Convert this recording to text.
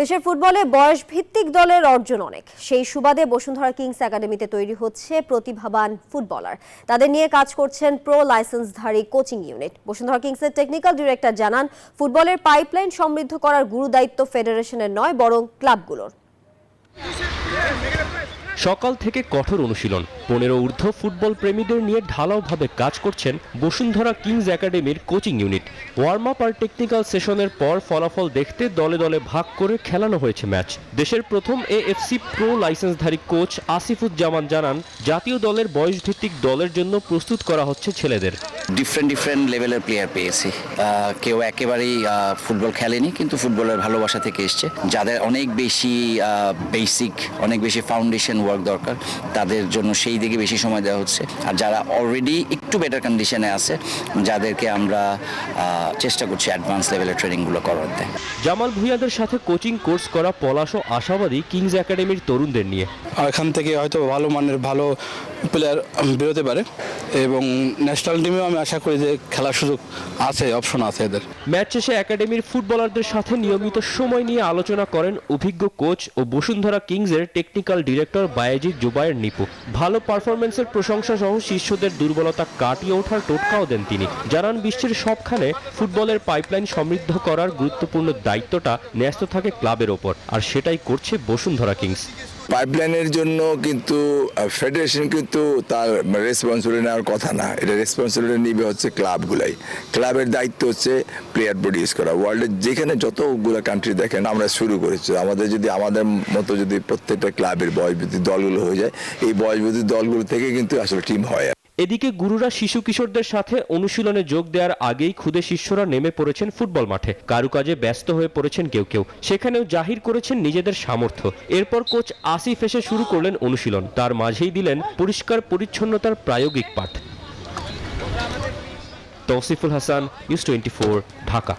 দেশের ফুটবলে বয়স ভিত্তিক দলের অর্জন অনেক। সেই সুবাদে বসুন্ধরা কিংস একাডেমিতে তৈরি হচ্ছে প্রতিভাবান ফুটবলার। তাদের নিয়ে কাজ করছেন প্রো লাইসেন্সধারী কোচিং ইউনিট। বসুন্ধরা কিংসের টেকনিক্যাল ডিরেক্টর জানান, ফুটবলের পাইপলাইন সমৃদ্ধ করার গুরুদায়িত্ব ফেডারেশনের নয়, বরং ক্লাবগুলোর। সকাল থেকে কঠোর অনুশীলন, 15 ঊর্ধ্ব ফুটবল প্রেমীদের নিয়ে ঢালাওভাবে কাজ করছেন বসুন্ধরা কিংস একাডেমির কোচিং ইউনিট। ওয়ার্ম আপ আর টেকনিক্যাল সেশনের পর ফলাফল দেখতে দলে দলে ভাগ করে খেলানো হয়েছে ম্যাচ। দেশের প্রথম এএফসি প্রো লাইসেন্সধারী কোচ আসিফুজ্জামান জানান, জাতীয় দলের বয়সভিত্তিক দলের জন্য প্রস্তুত করা হচ্ছে ছেলেদের। ডিফারেন্ট লেভেলের প্লেয়ার পেয়েছি। কেউ একেবারেই ফুটবল খেলেনি, কিন্তু ফুটবলের ভালোবাসা থেকে এসছে। যাদের অনেক বেশি বেসিক, অনেক বেশি ফাউন্ডেশন ওয়ার্ক দরকার, তাদের জন্য সেই দিকে বেশি সময় দেওয়া হচ্ছে। আর যারা অলরেডি একটু বেটার কন্ডিশনে আছে, যাদেরকে আমরা চেষ্টা করছি অ্যাডভান্স লেভেলের ট্রেনিংগুলো করাতে। জামাল ভুঁইয়াদের সাথে কোচিং কোর্স করা পলাশও আশাবাদী কিংস একাডেমির তরুণদের নিয়ে। এখান থেকে হয়তো ভালো মানের ভালো প্লেয়ার বেরোতে পারে এবং ন্যাশনাল টিমেও আমি আশা করি যে খেলার সুযোগ আছে, অপশন আছে এদের। ম্যাচ শেষে একাডেমির ফুটবলারদের সাথে নিয়মিত সময় নিয়ে আলোচনা করেন অভিজ্ঞ কোচ ও বসুন্ধরা কিংসের টেকনিক্যাল ডিরেক্টর বায়েজিদ জুবায়ের নিপু। ভালো পারফরমেন্সের প্রশংসা সহ শিষ্যদের দুর্বলতা কাটিয়ে ওঠার টোটকাও দেন তিনি। জানান, বিশ্বের সবখানে ফুটবলের পাইপলাইন সমৃদ্ধ করার গুরুত্বপূর্ণ দায়িত্বটা ন্যস্ত থাকে ক্লাবের ওপর, আর সেটাই করছে বসুন্ধরা কিংস। পাইপলাইনের জন্য কিন্তু ফেডারেশন কিন্তু তার রেসপন্সিবিলিটি নেওয়ার কথা না, এটা রেসপন্সিবিলিটি নিবে হচ্ছে ক্লাবগুলাই। ক্লাবের দায়িত্ব হচ্ছে প্লেয়ার প্রডিউস করা। ওয়ার্ল্ডের যেখানে যতগুলো কান্ট্রি দেখেন আমরা শুরু করেছি, আমাদের মতো যদি প্রত্যেকটা ক্লাবের বয়সভিত্তিক দলগুলো হয়ে যায়, এই বয়সভিত্তিক দলগুলো থেকে কিন্তু আসলে টিম হয়। এদিকে গুরুরা শিশু কিশোরদের সাথে অনুশীলনে যোগ দেওয়ার আগেই খুদে শিষ্যরা নেমে পড়েছেন ফুটবল মাঠে। কারুকাজে ব্যস্ত হয়ে পড়েছেন কেউ, সেখানেও জাহির করেছেন নিজেদের সামর্থ্য। এরপর কোচ আসিফ এসে শুরু করলেন অনুশীলন, তার মাঝেই দিলেন পরিষ্কার পরিচ্ছন্নতার প্রায়োগিক পাঠ। তৌসিফুল হাসান, নিউজ 24, ঢাকা।